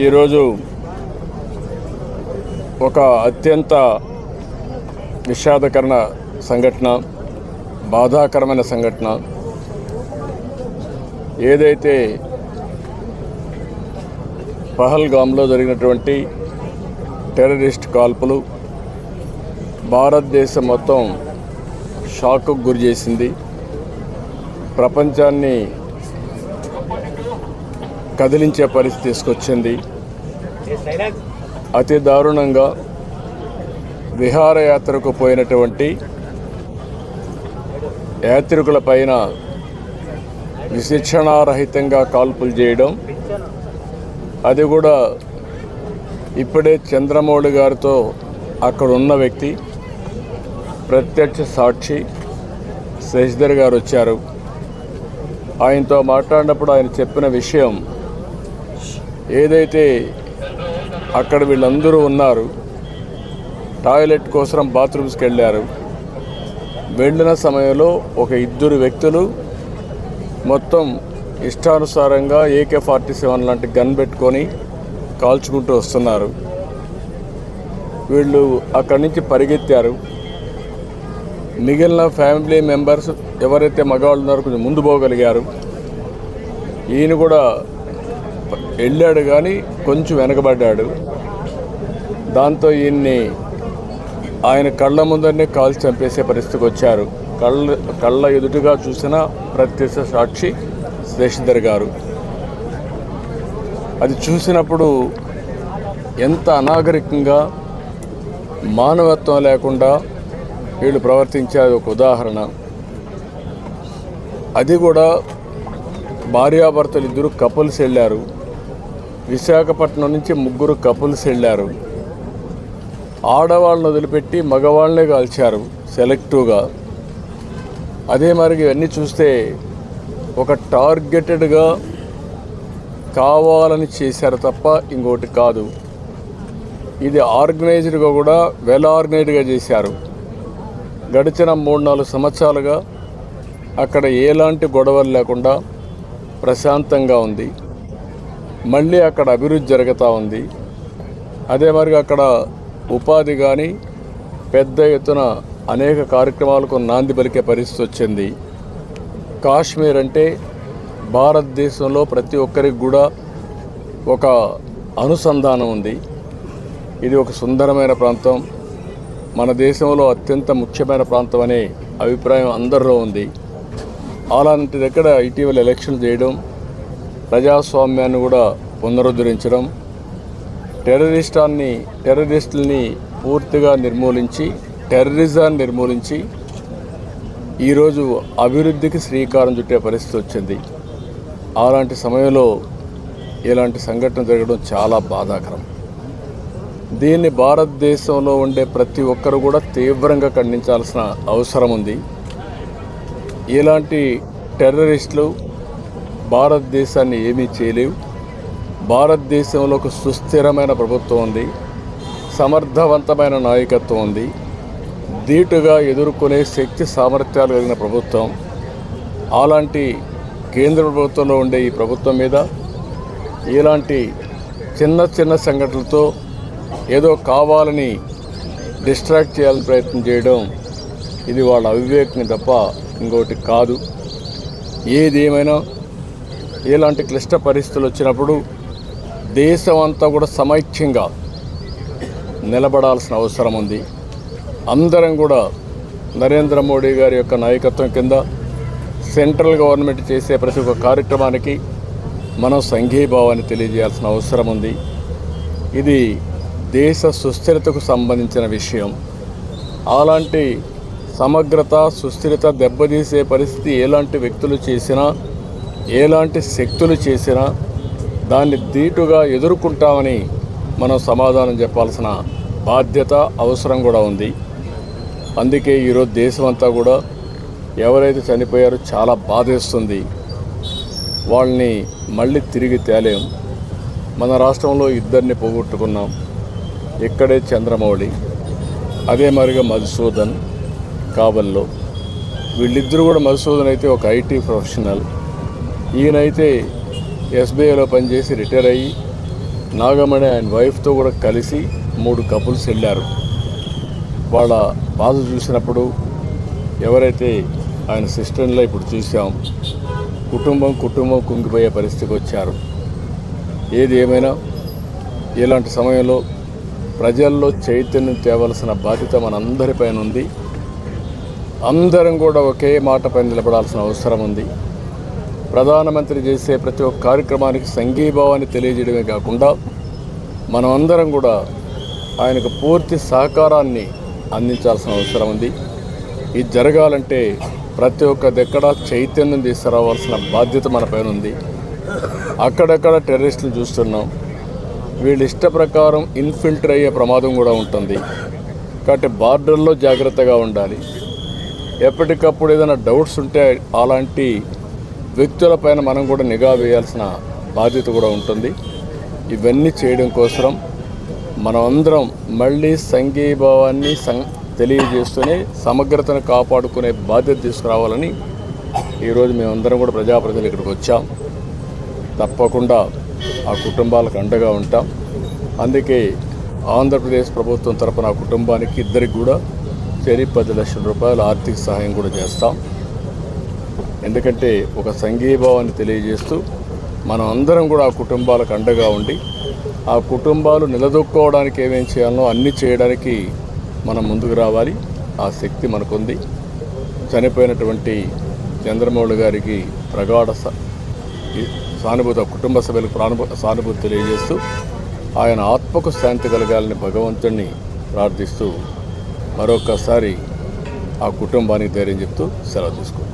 ఈరోజు ఒక అత్యంత విషాదకరమైన సంఘటన, బాధాకరమైన సంఘటన. ఏదైతే పహల్గామ్లో జరిగినటువంటి టెర్రరిస్ట్ కాల్పులు భారతదేశం మొత్తం షాక్కు గురి చేసింది. ప్రపంచాన్ని కదిలించే పరిస్థితి తీసుకొచ్చింది. అతి దారుణంగా విహారయాత్రకు పోయినటువంటి యాత్రికుల పైన విశిక్షణారహితంగా కాల్పులు చేయడం, అది కూడా ఇప్పుడే చంద్రమౌళి గారితో అక్కడ ఉన్న వ్యక్తి, ప్రత్యక్ష సాక్షి శశిధర్ గారు వచ్చారు. ఆయనతో మాట్లాడినప్పుడు ఆయన చెప్పిన విషయం, ఏదైతే అక్కడ వీళ్ళందరూ ఉన్నారు, టాయిలెట్ కోసం బాత్రూమ్స్కి వెళ్ళారు. వెళ్ళిన సమయంలో ఒక ఇద్దరు వ్యక్తులు మొత్తం ఇష్టానుసారంగా AK-47 లాంటి గన్ పెట్టుకొని కాల్చుకుంటూ వస్తున్నారు. వీళ్ళు అక్కడి నుంచి పరిగెత్తారు. మిగిలిన ఫ్యామిలీ మెంబర్స్ ఎవరైతే మగవాళ్ళు ఉన్నారో కొంచెం ముందు పోగలిగారు. ఈయన కూడా వెళ్ళాడు కానీ కొంచెం వెనకబడ్డాడు. దాంతో ఈయన్ని ఆయన కళ్ళ ముందరనే కాల్చి చంపేసే పరిస్థితికి వచ్చారు. కళ్ళ ఎదుటిగా చూసిన ప్రత్యక్ష సాక్షి శశిధర్ గారు. అది చూసినప్పుడు ఎంత అనాగరికంగా, మానవత్వం లేకుండా వీళ్ళు ప్రవర్తించేది ఒక ఉదాహరణ. అది కూడా భార్యాభర్తలు ఇద్దరు కపుల్స్ వెళ్ళారు. విశాఖపట్నం నుంచి 3 కపుల్స్ వెళ్ళారు. ఆడవాళ్ళను వదిలిపెట్టి మగవాళ్ళనే కాల్చారు సెలెక్టివ్గా. అదే మరి ఇవన్నీ చూస్తే ఒక టార్గెటెడ్గా కావాలని చేశారు తప్ప ఇంకోటి కాదు. ఇది ఆర్గనైజ్డ్గా కూడా వెల్ ఆర్గనైజ్డ్గా చేశారు. గడిచిన 3-4 సంవత్సరాలుగా అక్కడ ఎలాంటి గొడవలు లేకుండా ప్రశాంతంగా ఉంది. మళ్ళీ అక్కడ అభివృద్ధి జరుగుతూ ఉంది. అదే మరి అక్కడ ఉపాధి కానీ పెద్ద ఎత్తున అనేక కార్యక్రమాలకు నాంది పలికే పరిస్థితి వచ్చింది. కాశ్మీర్ అంటే భారతదేశంలో ప్రతి ఒక్కరికి కూడా ఒక అనుసంధానం ఉంది. ఇది ఒక సుందరమైన ప్రాంతం, మన దేశంలో అత్యంత ముఖ్యమైన ప్రాంతం అనే అభిప్రాయం అందరిలో ఉంది. అలాంటి దగ్గర ఇటీవల ఎలక్షన్ చేయడం, ప్రజాస్వామ్యాన్ని కూడా పునరుద్ధరించడం, టెర్రరిస్టుల్ని పూర్తిగా నిర్మూలించి, టెర్రరిజాన్ని నిర్మూలించి ఈరోజు అభివృద్ధికి శ్రీకారం చుట్టే పరిస్థితి వచ్చింది. అలాంటి సమయంలో ఇలాంటి సంఘటన జరగడం చాలా బాధాకరం. దీన్ని భారతదేశంలో ఉండే ప్రతి ఒక్కరు కూడా తీవ్రంగా ఖండించాల్సిన అవసరం ఉంది. ఇలాంటి టెర్రరిస్టులు భారతదేశాన్ని ఏమీ చేయలేవు. భారతదేశంలో ఒక సుస్థిరమైన ప్రభుత్వం ఉంది, సమర్థవంతమైన నాయకత్వం ఉంది, ధీటుగా ఎదుర్కొనే శక్తి సామర్థ్యాలు కలిగిన ప్రభుత్వం. అలాంటి కేంద్ర ప్రభుత్వంలో ఉండే ఈ ప్రభుత్వం మీద ఇలాంటి చిన్న సంఘటనలతో ఏదో కావాలని డిస్ట్రాక్ట్ చేయాలని ప్రయత్నం చేయడం, ఇది వాళ్ళ అవివేకం తప్ప ఇంకోటి కాదు. ఏదేమైనా ఇలాంటి క్లిష్ట పరిస్థితులు వచ్చినప్పుడు దేశం అంతా కూడా సమైక్యంగా నిలబడాల్సిన అవసరం ఉంది. అందరం కూడా నరేంద్ర మోడీ గారి యొక్క నాయకత్వం కింద సెంట్రల్ గవర్నమెంట్ చేసే ప్రతి ఒక్క కార్యక్రమానికి మనం సంఘీభావాన్ని తెలియజేయాల్సిన అవసరం ఉంది. ఇది దేశ సుస్థిరతకు సంబంధించిన విషయం. అలాంటి సమగ్రత, సుస్థిరత దెబ్బతీసే పరిస్థితి ఎలాంటి వ్యక్తులు చేసినా, ఎలాంటి శక్తులు చేసినా దాన్ని ధీటుగా ఎదుర్కొంటామని మనం సమాధానం చెప్పాల్సిన బాధ్యత, అవసరం కూడా ఉంది. అందుకే ఈరోజు దేశం అంతా కూడా ఎవరైతే చనిపోయారో చాలా బాధేస్తుంది. వాళ్ళని మళ్ళీ తిరిగి తేలేం. మన రాష్ట్రంలో 2 పోగొట్టుకున్నాం. ఇక్కడే చంద్రమౌళి, అదే మరిగా మధుసూదన్ కావల్లో. వీళ్ళిద్దరూ కూడా, మధుసూదన్ అయితే ఒక IT ప్రొఫెషనల్, ఈయనైతే SBIలో పనిచేసి రిటైర్ అయ్యి నాగమణి ఆయన వైఫ్తో కూడా కలిసి 3 కపుల్స్ వెళ్ళారు. వాళ్ళ బాధ చూసినప్పుడు ఎవరైతే ఆయన సిస్టర్లో ఇప్పుడు చూసాం, కుటుంబం కుంగిపోయే పరిస్థితికి వచ్చారు. ఏది ఏమైనా ఇలాంటి సమయంలో ప్రజల్లో చైతన్యం తేవలసిన బాధ్యత మనందరిపైన ఉంది. అందరం కూడా ఒకే మాట పైన నిలబడాల్సిన అవసరం ఉంది. ప్రధానమంత్రి చేసే ప్రతి ఒక్క కార్యక్రమానికి సంఘీభావాన్ని తెలియజేయడమే కాకుండా మనం అందరం కూడా ఆయనకు పూర్తి సహకారాన్ని అందించాల్సిన అవసరం ఉంది. ఇది జరగాలంటే ప్రతి ఒక్క దగ్గర చైతన్యం తీసుకురావాల్సిన బాధ్యత మన పైన ఉంది. అక్కడక్కడ టెర్రరిస్టులు చూస్తున్నాం. వీళ్ళ ఇష్ట ప్రకారం ఇన్ఫిల్టర్ అయ్యే ప్రమాదం కూడా ఉంటుంది. కాబట్టి బార్డర్లో జాగ్రత్తగా ఉండాలి. ఎప్పటికప్పుడు ఏదైనా డౌట్స్ ఉంటే అలాంటి వ్యక్తులపైన మనం కూడా నిఘా వేయాల్సిన బాధ్యత కూడా ఉంటుంది. ఇవన్నీ చేయడం కోసం మనం అందరం మళ్ళీ సంఘీభావాన్ని తెలియజేస్తూనే సమగ్రతను కాపాడుకునే బాధ్యత తీసుకురావాలని ఈరోజు మేమందరం కూడా ప్రజాప్రతినిధులు ఇక్కడికి వచ్చాం. తప్పకుండా ఆ కుటుంబాలకు అండగా ఉంటాం. అందుకే ఆంధ్రప్రదేశ్ ప్రభుత్వం తరపున ఆ కుటుంబానికి ఇద్దరికి కూడా 10 లక్షల రూపాయల ఆర్థిక సహాయం కూడా చేస్తాం. ఎందుకంటే ఒక సంఘీభావాన్ని తెలియజేస్తూ మనం అందరం కూడా ఆ కుటుంబాలకు అండగా ఉండి ఆ కుటుంబాలు నిలదొక్కుకోవడానికి ఏమేం చేయాలో అన్నీ చేయడానికి మనం ముందుకు రావాలి. ఆ శక్తి మనకుంది. చనిపోయినటువంటి చంద్రమౌళి గారికి ప్రగాఢ సానుభూతి, కుటుంబ సభ్యులకు సానుభూతి తెలియజేస్తూ ఆయన ఆత్మకు శాంతి కలగాలని భగవంతుడిని ప్రార్థిస్తూ మరొకసారి ఆ కుటుంబానికి ధైర్యం చెప్తూ సెలవు తీసుకుంటాం.